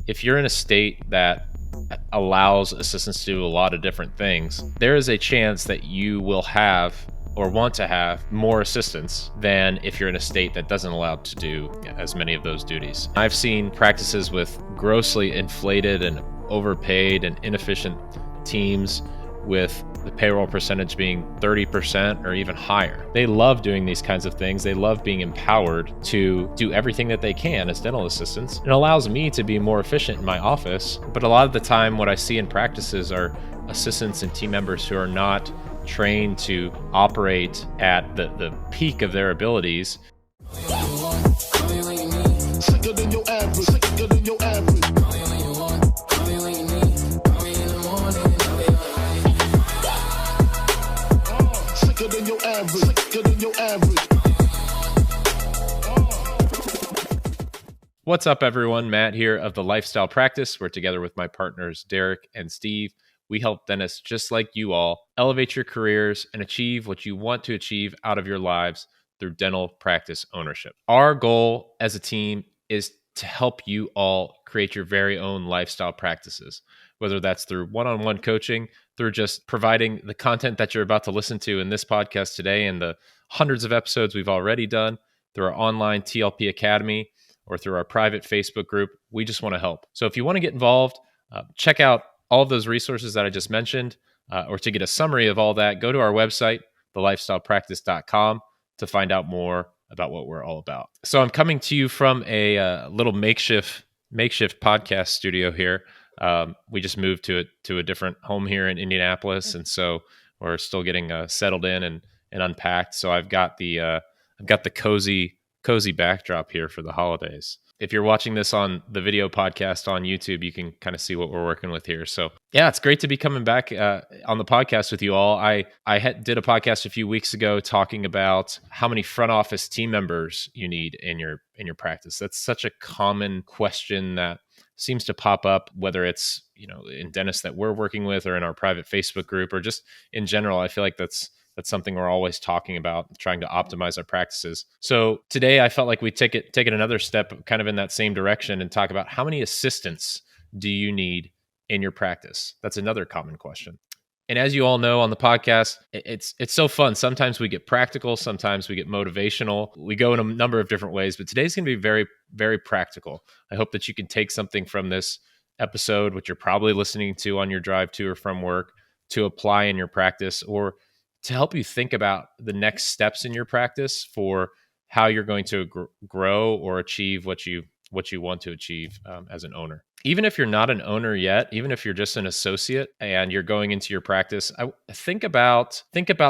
if you're in a state that allows assistants to do a lot of different things, there is a chance that you will have or want to have more assistants than if you're in a state that doesn't allow to do as many of those duties. I've seen practices with grossly inflated and overpaid and inefficient teams with the payroll percentage being 30% or even higher. They love doing these kinds of things. They love being empowered to do everything that they can as dental assistants. It allows me to be more efficient in my office, but a lot of the time what I see in practices are assistants and team members who are not trained to operate at the peak of their abilities. What's up, everyone? Matt here of The Lifestyle Practice, where together with my partners, Derek and Steve, we help dentists just like you all elevate your careers and achieve what you want to achieve out of your lives through dental practice ownership. Our goal as a team is to help you all create your very own lifestyle practices, whether that's through one-on-one coaching, through just providing the content that you're about to listen to in this podcast today and the hundreds of episodes we've already done, through our online TLP Academy, or through our private Facebook group. We just want to help. So if you want to get involved, check out all of those resources that I just mentioned, or to get a summary of all that, go to our website, thelifestylepractice.com, to find out more about what we're all about. So I'm coming to you from a little makeshift podcast studio here. We just moved to a different home here in Indianapolis, and so we're still getting settled in and unpacked. So I've got the cozy backdrop here for the holidays. If you're watching this on the video podcast on YouTube, you can kind of see what we're working with here. So yeah, it's great to be coming back on the podcast with you all. I did a podcast a few weeks ago talking about how many front office team members you need in your practice. That's such a common question that seems to pop up, whether it's, in dentists that we're working with or in our private Facebook group, or just in general. I feel like that's something we're always talking about, trying to optimize our practices. So today I felt like we'd take it another step kind of in that same direction and talk about how many assistants do you need in your practice? That's another common question. And as you all know on the podcast, it's so fun. Sometimes we get practical, sometimes we get motivational. We go in a number of different ways, but today's going to be very, very practical. I hope that you can take something from this episode, which you're probably listening to on your drive to or from work, to apply in your practice, or to help you think about the next steps in your practice for how you're going to grow or achieve what you want to achieve as an owner. Even if you're not an owner yet, even if you're just an associate and you're going into your practice, I think about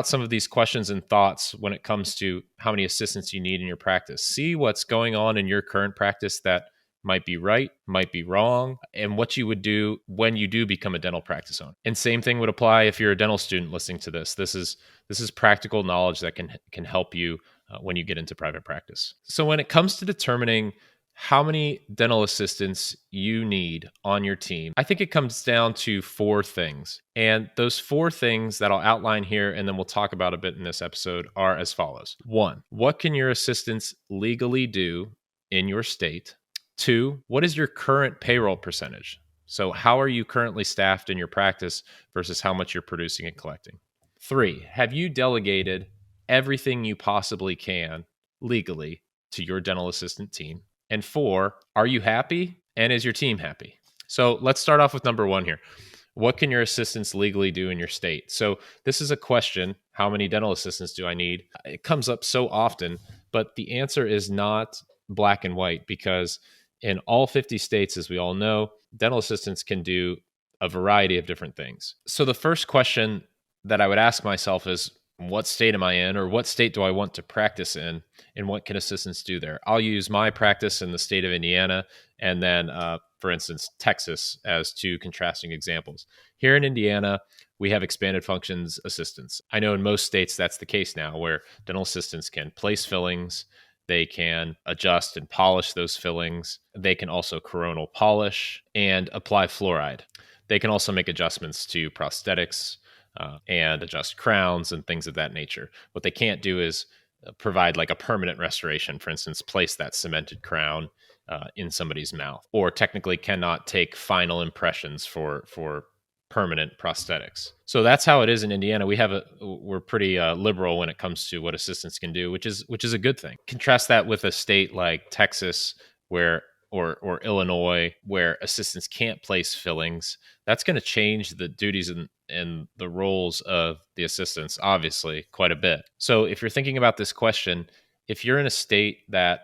some of these questions and thoughts when it comes to how many assistants you need in your practice. See what's going on in your current practice that might be right, might be wrong, and what you would do when you do become a dental practice owner. And same thing would apply if you're a dental student listening to this. This is practical knowledge that can help you when you get into private practice. So when it comes to determining how many dental assistants you need on your team, I think it comes down to 4 things. And those 4 things that I'll outline here and then we'll talk about a bit in this episode are as follows. 1, what can your assistants legally do in your state? 2, what is your current payroll percentage? So how are you currently staffed in your practice versus how much you're producing and collecting? 3, have you delegated everything you possibly can legally to your dental assistant team? And 4, are you happy? And is your team happy? So let's start off with number 1 here. What can your assistants legally do in your state? So this is a question, how many dental assistants do I need? It comes up so often, but the answer is not black and white, because in all 50 states, as we all know, dental assistants can do a variety of different things. So the first question that I would ask myself is, what state am I in, or what state do I want to practice in, and what can assistants do there? I'll use my practice in the state of Indiana, and then, for instance, Texas as 2 contrasting examples. Here in Indiana, we have expanded functions assistants. I know in most states that's the case now, where dental assistants can place fillings, they can adjust and polish those fillings. They can also coronal polish and apply fluoride. They can also make adjustments to prosthetics and adjust crowns and things of that nature. What they can't do is provide like a permanent restoration, for instance, place that cemented crown in somebody's mouth, or technically cannot take final impressions for permanent prosthetics. So that's how it is in Indiana. We're pretty liberal when it comes to what assistants can do, which is a good thing. Contrast that with a state like Texas, where or Illinois, where assistants can't place fillings. That's going to change the duties and the roles of the assistants, obviously, quite a bit. So if you're thinking about this question, if you're in a state that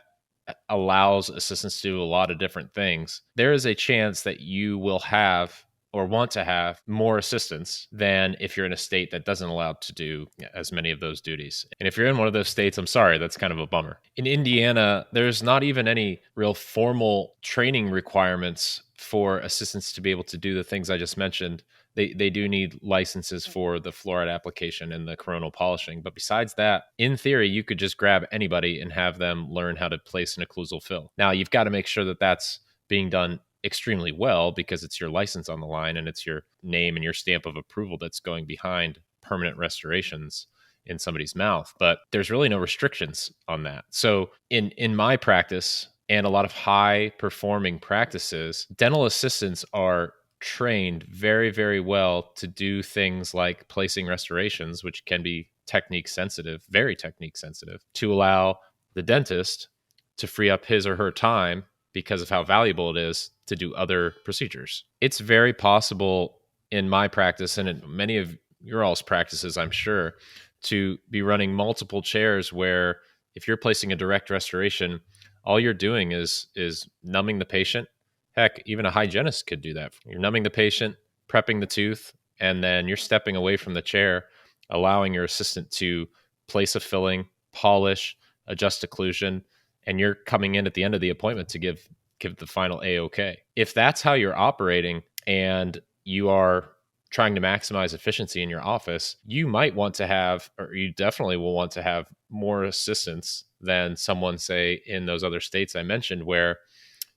allows assistants to do a lot of different things, there is a chance that you will have or want to have more assistants than if you're in a state that doesn't allow to do as many of those duties. And if you're in one of those states, I'm sorry, that's kind of a bummer. In Indiana, there's not even any real formal training requirements for assistants to be able to do the things I just mentioned. They do need licenses for the fluoride application and the coronal polishing. But besides that, in theory, you could just grab anybody and have them learn how to place an occlusal fill. Now, you've got to make sure that that's being done extremely well, because it's your license on the line and it's your name and your stamp of approval that's going behind permanent restorations in somebody's mouth. But there's really no restrictions on that. So in my practice and a lot of high performing practices, dental assistants are trained very, very well to do things like placing restorations, which can be technique sensitive, very technique sensitive, to allow the dentist to free up his or her time, because of how valuable it is, to do other procedures. It's very possible in my practice, and in many of your all's practices, I'm sure, to be running multiple chairs where if you're placing a direct restoration, all you're doing is numbing the patient. Heck, even a hygienist could do that. You're numbing the patient, prepping the tooth, and then you're stepping away from the chair, allowing your assistant to place a filling, polish, adjust occlusion, and you're coming in at the end of the appointment to give the final A-OK. If that's how you're operating and you are trying to maximize efficiency in your office, you might want to have, or you definitely will want to have, more assistants than someone, say, in those other states I mentioned, where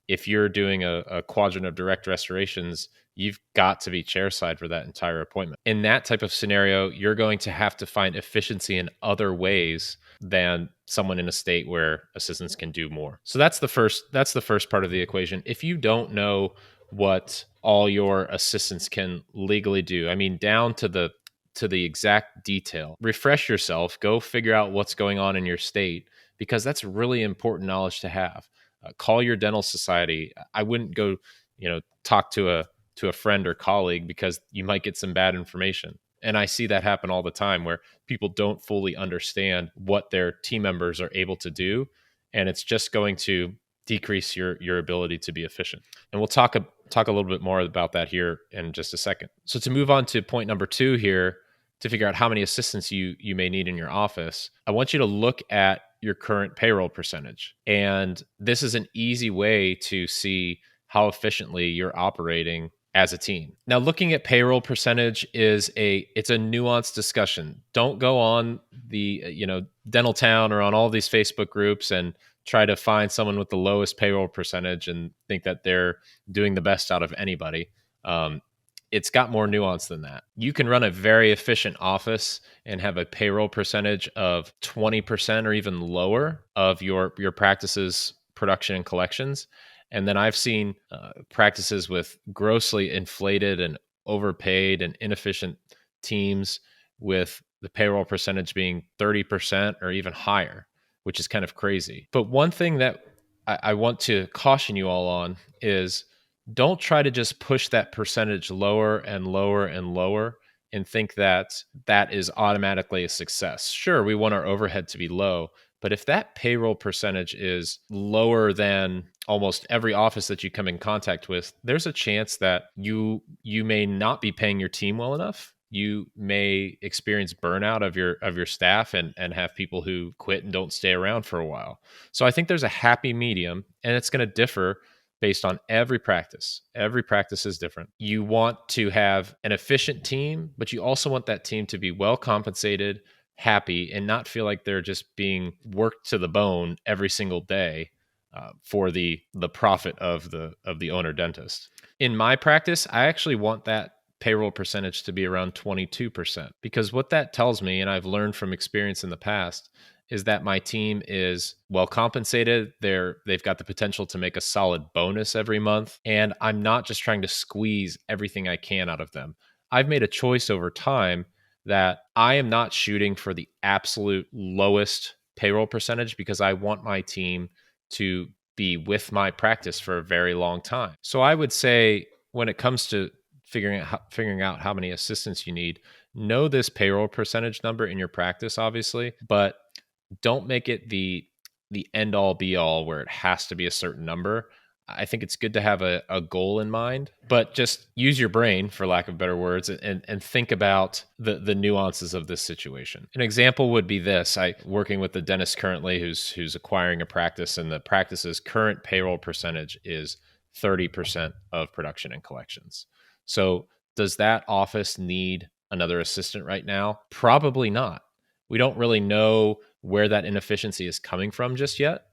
if you're doing a quadrant of direct restorations, you've got to be chairside for that entire appointment. In that type of scenario, you're going to have to find efficiency in other ways than someone in a state where assistants can do more. So that's the first part of the equation. If you don't know what all your assistants can legally do, I mean, down to the exact detail, refresh yourself, go figure out what's going on in your state, because that's really important knowledge to have. Call your dental society. I wouldn't go, talk to a friend or colleague, because you might get some bad information. And I see that happen all the time, where people don't fully understand what their team members are able to do, and it's just going to decrease your ability to be efficient. And we'll talk a little bit more about that here in just a second. So to move on to point number 2 here, to figure out how many assistants you may need in your office, I want you to look at your current payroll percentage. And this is an easy way to see how efficiently you're operating as a team. Now, looking at payroll percentage it's a nuanced discussion. Don't go on the, Dental Town or on all these Facebook groups and try to find someone with the lowest payroll percentage and think that they're doing the best out of anybody. It's got more nuance than that. You can run a very efficient office and have a payroll percentage of 20% or even lower of your practice's production and collections. And then I've seen practices with grossly inflated and overpaid and inefficient teams with the payroll percentage being 30% or even higher, which is kind of crazy. But one thing that I want to caution you all on is, don't try to just push that percentage lower and lower and lower and think that that is automatically a success. Sure, we want our overhead to be low, but if that payroll percentage is lower than almost every office that you come in contact with, there's a chance that you may not be paying your team well enough. You may experience burnout of your staff and have people who quit and don't stay around for a while. So I think there's a happy medium, and it's going to differ based on every practice. Every practice is different. You want to have an efficient team, but you also want that team to be well compensated, happy, and not feel like they're just being worked to the bone every single day for the profit of the owner dentist. In my practice, I actually want that payroll percentage to be around 22%, because what that tells me, and I've learned from experience in the past, is that my team is well compensated. They've got the potential to make a solid bonus every month. And I'm not just trying to squeeze everything I can out of them. I've made a choice over time that I am not shooting for the absolute lowest payroll percentage because I want my team to be with my practice for a very long time. So I would say when it comes to figuring out how many assistants you need, know this payroll percentage number in your practice, obviously, but don't make it the end all be all where it has to be a certain number. I think it's good to have a goal in mind, but just use your brain, for lack of better words, and think about the nuances of this situation. An example would be this: I working with the dentist currently who's acquiring a practice, and the practice's current payroll percentage is 30% of production and collections. So does that office need another assistant right now? Probably not. We don't really know where that inefficiency is coming from just yet.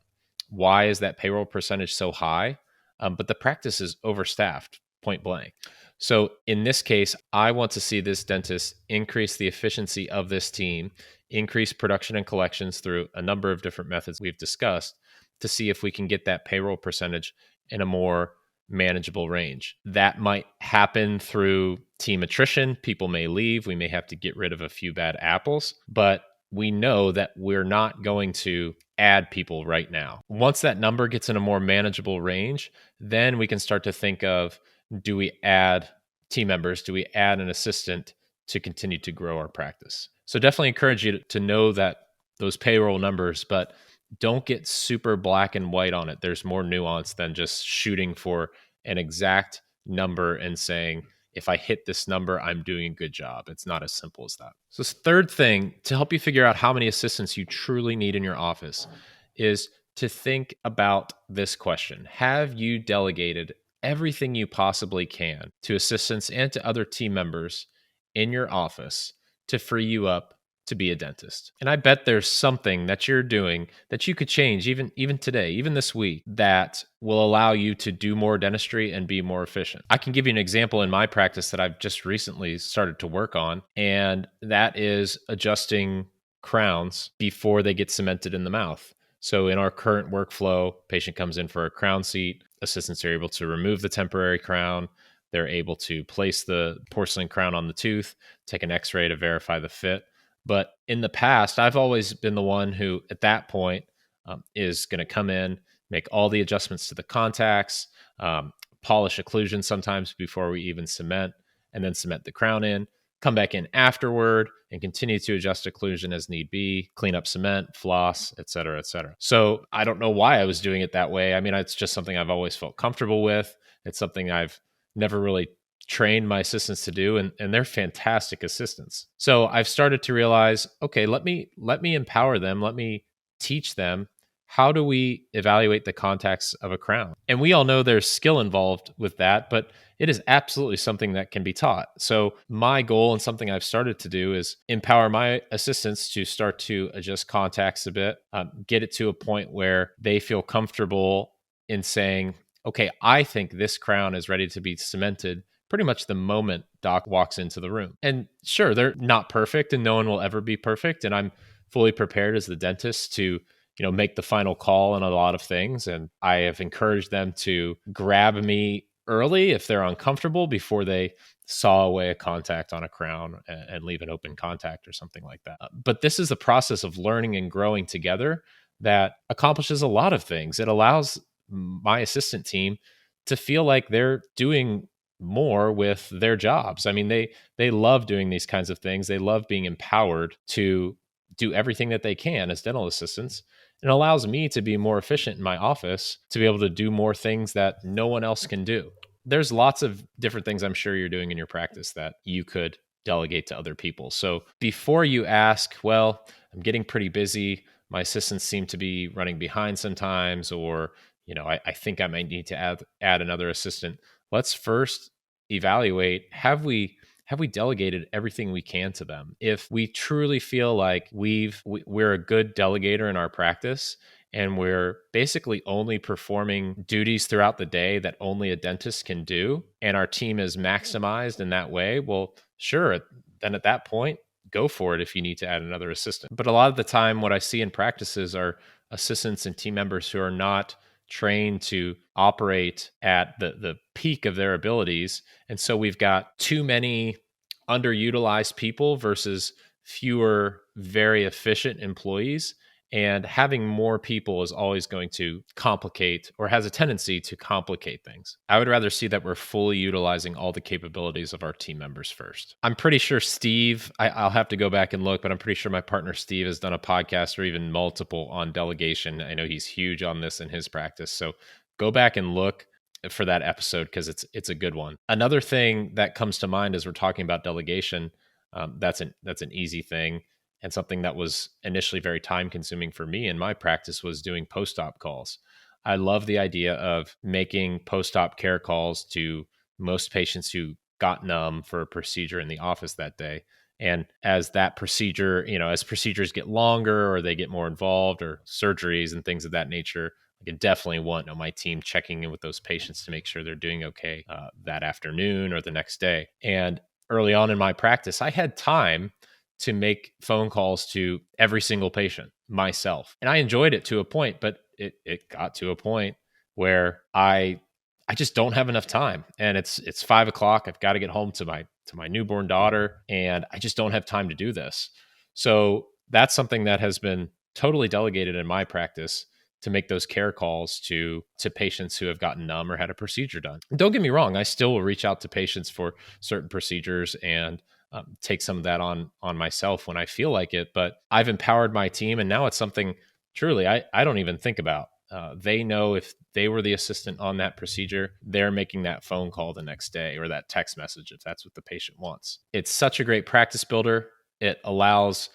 Why is that payroll percentage so high? But the practice is overstaffed, point blank. So in this case, I want to see this dentist increase the efficiency of this team, increase production and collections through a number of different methods we've discussed to see if we can get that payroll percentage in a more manageable range. That might happen through team attrition. People may leave. We may have to get rid of a few bad apples, but we know that we're not going to add people right now. Once that number gets in a more manageable range, then we can start to think of, do we add team members? Do we add an assistant to continue to grow our practice? So definitely encourage you to know that those payroll numbers, but don't get super black and white on it. There's more nuance than just shooting for an exact number and saying, if I hit this number, I'm doing a good job. It's not as simple as that. So, this third thing to help you figure out how many assistants you truly need in your office is to think about this question: have you delegated everything you possibly can to assistants and to other team members in your office to free you up to be a dentist? And I bet there's something that you're doing that you could change even today, even this week, that will allow you to do more dentistry and be more efficient. I can give you an example in my practice that I've just recently started to work on, and that is adjusting crowns before they get cemented in the mouth. So in our current workflow, patient comes in for a crown seat, assistants are able to remove the temporary crown. They're able to place the porcelain crown on the tooth, take an x-ray to verify the fit. But in the past, I've always been the one who, at that point, is going to come in, make all the adjustments to the contacts, polish occlusion sometimes before we even cement, and then cement the crown in, come back in afterward, and continue to adjust occlusion as need be, clean up cement, floss, et cetera, et cetera. So I don't know why I was doing it that way. I mean, it's just something I've always felt comfortable with. It's something I've never really trained my assistants to do, and they're fantastic assistants. So I've started to realize, okay, let me empower them, let me teach them, how do we evaluate the contacts of a crown? And we all know there's skill involved with that, but it is absolutely something that can be taught. So my goal, and something I've started to do, is empower my assistants to start to adjust contacts a bit, get it to a point where they feel comfortable in saying, okay, I think this crown is ready to be cemented pretty much the moment doc walks into the room. And sure, they're not perfect, and no one will ever be perfect. And I'm fully prepared as the dentist to, make the final call on a lot of things. And I have encouraged them to grab me early if they're uncomfortable before they saw away a contact on a crown and leave an open contact or something like that. But this is a process of learning and growing together that accomplishes a lot of things. It allows my assistant team to feel like they're doing more with their jobs. I mean, they love doing these kinds of things. They love being empowered to do everything that they can as dental assistants. It allows me to be more efficient in my office, to be able to do more things that no one else can do. There's lots of different things I'm sure you're doing in your practice that you could delegate to other people. So before you ask, well, I'm getting pretty busy, my assistants seem to be running behind sometimes, or I think I might need to add another assistant. Let's first evaluate, have we delegated everything we can to them? If we truly feel like we're a good delegator in our practice, and we're basically only performing duties throughout the day that only a dentist can do, and our team is maximized in that way, well, sure, then at that point, go for it if you need to add another assistant. But a lot of the time, what I see in practices are assistants and team members who are not trained to operate at the peak of their abilities. And so we've got too many underutilized people versus fewer very efficient employees. And having more people is always going to complicate, or has a tendency to complicate things. I would rather see that we're fully utilizing all the capabilities of our team members first. I'm pretty sure Steve, I'll have to go back and look, but I'm pretty sure my partner Steve has done a podcast or even multiple on delegation. I know he's huge on this in his practice. So go back and look for that episode because it's a good one. Another thing that comes to mind as we're talking about delegation, that's an easy thing, and something that was initially very time consuming for me in my practice was doing post-op calls. I love the idea of making post-op care calls to most patients who got numb for a procedure in the office that day. And as that procedure, as procedures get longer or they get more involved, or surgeries and things of that nature, I can definitely want my team checking in with those patients to make sure they're doing okay that afternoon or the next day. And early on in my practice, I had time to make phone calls to every single patient myself. And I enjoyed it to a point, but it got to a point where I just don't have enough time. And it's 5 o'clock. I've got to get home to my newborn daughter, and I just don't have time to do this. So that's something that has been totally delegated in my practice, to make those care calls to patients who have gotten numb or had a procedure done. And don't get me wrong, I still will reach out to patients for certain procedures and take some of that on myself when I feel like it. But I've empowered my team, and now it's something truly I don't even think about. They know if they were the assistant on that procedure, they're making that phone call the next day, or that text message if that's what the patient wants. It's such a great practice builder. It allows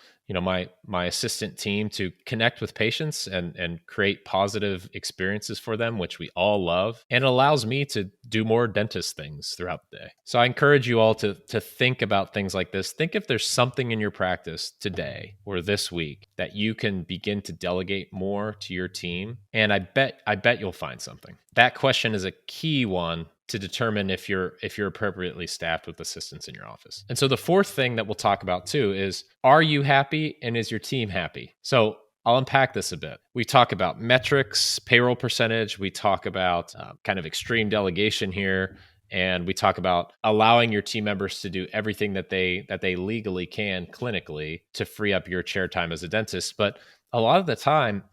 my assistant team to connect with patients and create positive experiences for them, which we all love. And it allows me to do more dentist things throughout the day. So I encourage you all to think about things like this. Think if there's something in your practice today or this week that you can begin to delegate more to your team. And I bet you'll find something. That question is a key one to determine if you're appropriately staffed with assistants in your office. And so the fourth thing that we'll talk about too is, are you happy and is your team happy? So I'll unpack this a bit. We talk about metrics, payroll percentage. We talk about kind of extreme delegation here. And we talk about allowing your team members to do everything that they legally can clinically to free up your chair time as a dentist. But a lot of the time,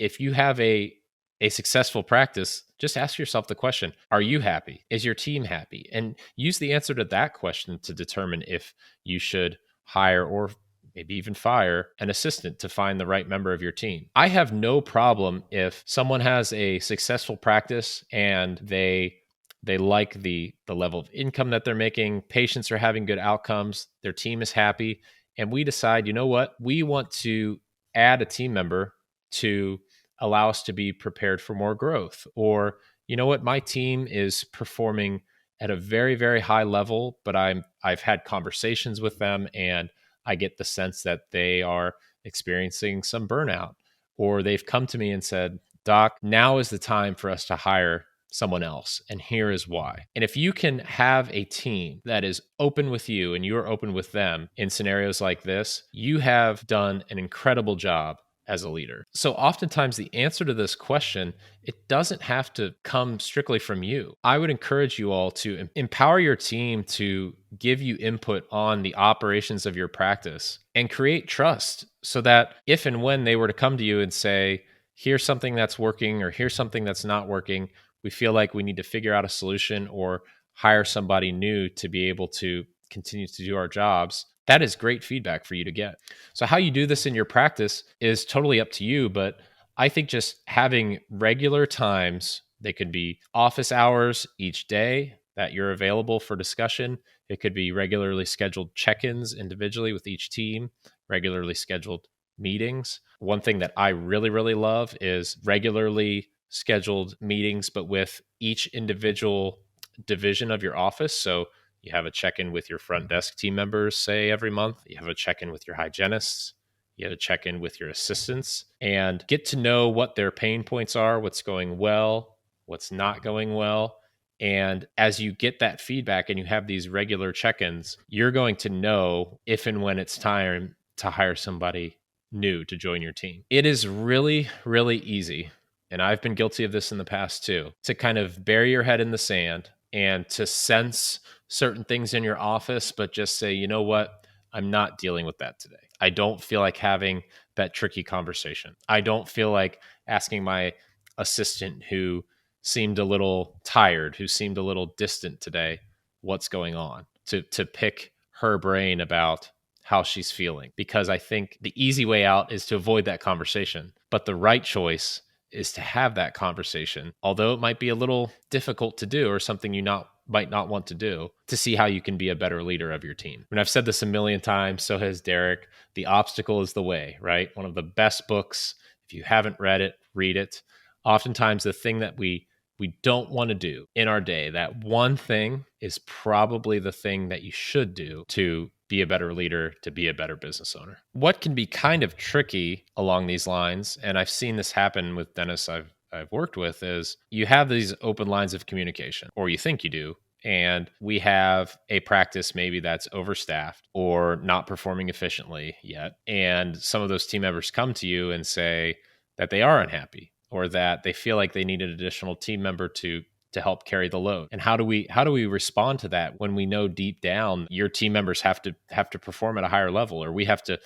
if you have a successful practice, just ask yourself the question, are you happy? Is your team happy? And use the answer to that question to determine if you should hire or maybe even fire an assistant to find the right member of your team. I have no problem if someone has a successful practice and they like the level of income that they're making, patients are having good outcomes, their team is happy, and we decide, you know what, we want to add a team member to allow us to be prepared for more growth. Or, you know what, my team is performing at a very, very high level, but I've had conversations with them and I get the sense that they are experiencing some burnout, or they've come to me and said, Doc, now is the time for us to hire someone else, and here is why. And if you can have a team that is open with you and you're open with them in scenarios like this, you have done an incredible job as a leader. So oftentimes the answer to this question, it doesn't have to come strictly from you. I would encourage you all to empower your team to give you input on the operations of your practice and create trust, so that if and when they were to come to you and say, here's something that's working or here's something that's not working, we feel like we need to figure out a solution or hire somebody new to be able to continue to do our jobs. That is great feedback for you to get. So how you do this in your practice is totally up to you, but I think just having regular times, they could be office hours each day that you're available for discussion. It could be regularly scheduled check-ins individually with each team, regularly scheduled meetings. One thing that I really, really love is regularly scheduled meetings, but with each individual division of your office. So you have a check-in with your front desk team members, say every month. You have a check-in with your hygienists. You have a check-in with your assistants, and get to know what their pain points are, what's going well, what's not going well, And as you get that feedback and you have these regular check-ins, you're going to know if and when it's time to hire somebody new to join your team. It is really, really easy, and I've been guilty of this in the past too, to kind of bury your head in the sand and to sense certain things in your office, but just say, you know what? I'm not dealing with that today. I don't feel like having that tricky conversation. I don't feel like asking my assistant who seemed a little tired, who seemed a little distant today, what's going on, to pick her brain about how she's feeling. Because I think the easy way out is to avoid that conversation. But the right choice is to have that conversation, although it might be a little difficult to do or something you might not want to do, to see how you can be a better leader of your team. And I've said this a million times, so has Derek. The Obstacle is the Way, right? One of the best books. If you haven't read it, read it. Oftentimes the thing that we don't want to do in our day, that one thing is probably the thing that you should do to be a better leader, to be a better business owner. What can be kind of tricky along these lines, and I've seen this happen with dentists I've worked with, is you have these open lines of communication, or you think you do, and we have a practice maybe that's overstaffed or not performing efficiently yet, and some of those team members come to you and say that they are unhappy, or that they feel like they need an additional team member to help carry the load. And how do we respond to that when we know deep down your team members have to perform at a higher level, or we have to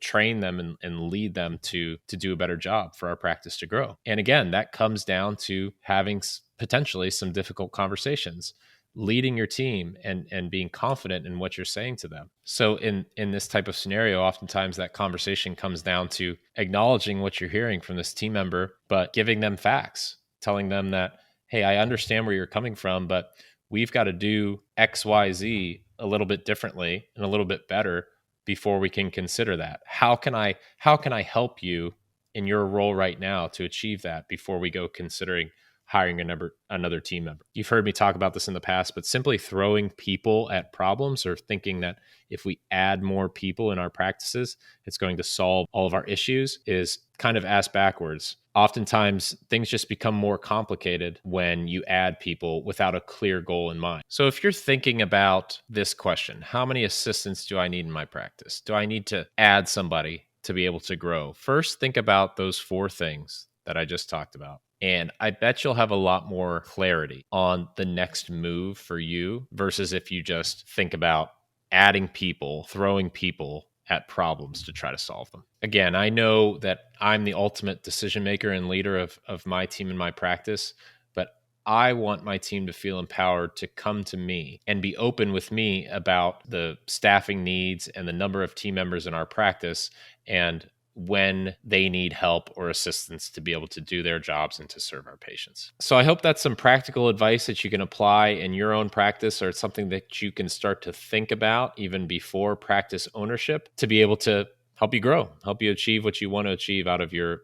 train them and lead them to do a better job for our practice to grow? And again, that comes down to having potentially some difficult conversations, leading your team and being confident in what you're saying to them. So in this type of scenario, oftentimes that conversation comes down to acknowledging what you're hearing from this team member, but giving them facts, telling them that, hey, I understand where you're coming from, but we've got to do X, Y, Z a little bit differently and a little bit better before we can consider that. How can I help you in your role right now to achieve that before we go considering hiring another team member? You've heard me talk about this in the past, but simply throwing people at problems or thinking that if we add more people in our practices, it's going to solve all of our issues is kind of ass backwards. Oftentimes, things just become more complicated when you add people without a clear goal in mind. So if you're thinking about this question, how many assistants do I need in my practice? Do I need to add somebody to be able to grow? First, think about those 4 things that I just talked about. And I bet you'll have a lot more clarity on the next move for you versus if you just think about adding people, throwing people at problems to try to solve them. Again, I know that I'm the ultimate decision maker and leader of my team and my practice, but I want my team to feel empowered to come to me and be open with me about the staffing needs and the number of team members in our practice and when they need help or assistance to be able to do their jobs and to serve our patients. So I hope that's some practical advice that you can apply in your own practice, or it's something that you can start to think about even before practice ownership to be able to help you grow, help you achieve what you want to achieve out of your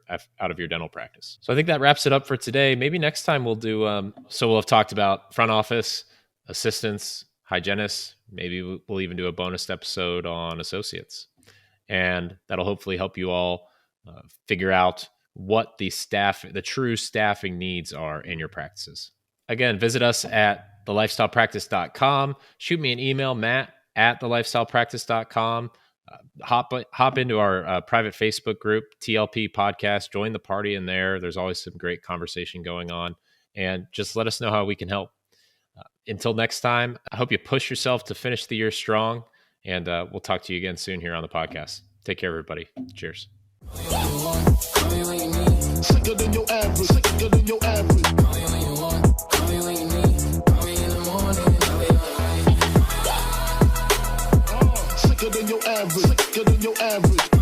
dental practice. So I think that wraps it up for today. Maybe next time we'll do, so we'll have talked about front office, assistants, hygienists. Maybe we'll even do a bonus episode on associates. And that'll hopefully help you all figure out what the true staffing needs are in your practices. Again, visit us at thelifestylepractice.com. Shoot me an email, matt@thelifestylepractice.com. Hop into our private Facebook group, TLP Podcast. Join the party in there. There's always some great conversation going on. And just let us know how we can help. Until next time, I hope you push yourself to finish the year strong. And we'll talk to you again soon here on the podcast. Take care, everybody. Cheers. Sicker than your average. Sicker than your average. Sicker than your average. Sicker than your average.